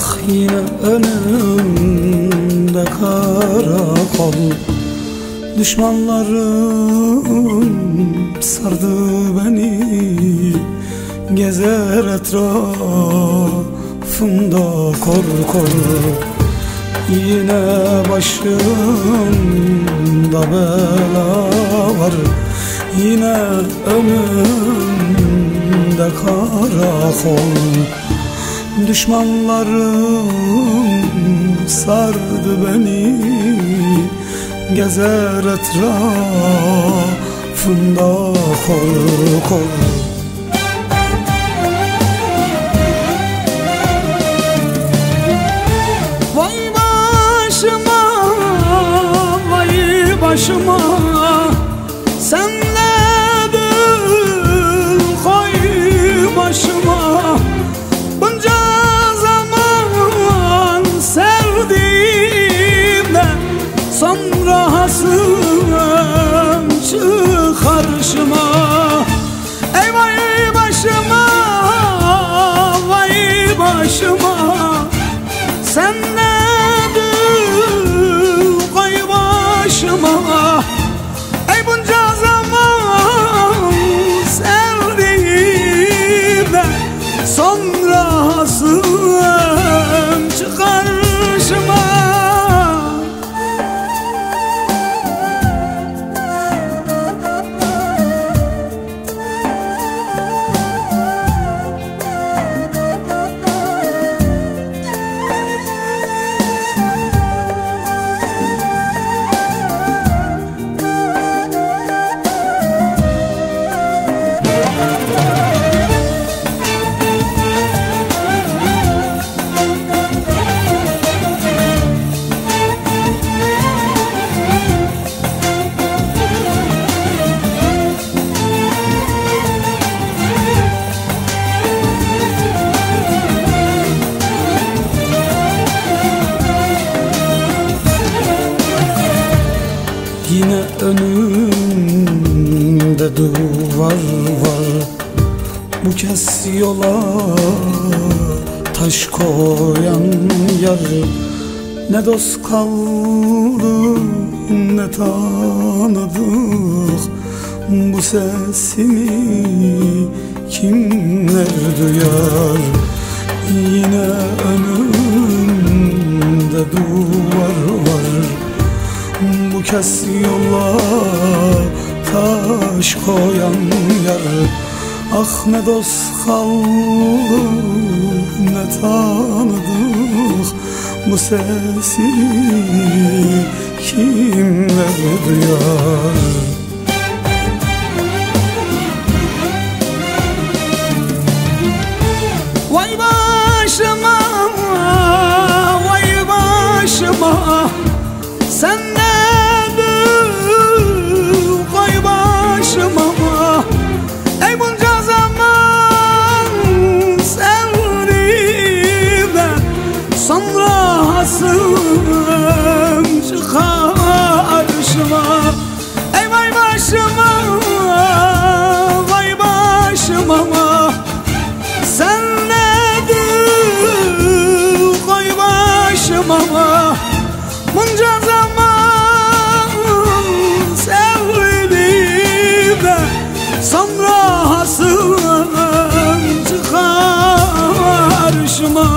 Ah yine önümde karakol, düşmanlarım sardı beni, gezer etrafımda kor kor. Yine başımda bela var, yine önümde karakol, düşmanlarım sardı beni, gezer etrafımda kor kor. Vay başıma, vay başıma, senle dil koy başıma. Bunca zaman sevdiğimde sonra hasım çık karşıma. Ey vay başıma, vay başıma, sen nedir koy başıma. Ey bunca zaman sevdiğimde sonra hasım çık karşıma. Yine önümde duvar var, bu kez yola taş koyan yar. Ne dost kaldı ne tanıdık, bu sesimi kimler duyar. Yine önümde duvar var, bu kez yola taş koyan yar. Ah ne dost kaldı ne tanıdık, bu sesi kimler duyar. Vay başıma, vay başıma, sen nedir koy başıma. Ey bunca zaman sevdiğimde sonra hasım çık karşıma. Ey vay başıma, vay başıma, sen nedir koy başıma. Bunca zaman sevdiğimde sonra hasım çık karşıma.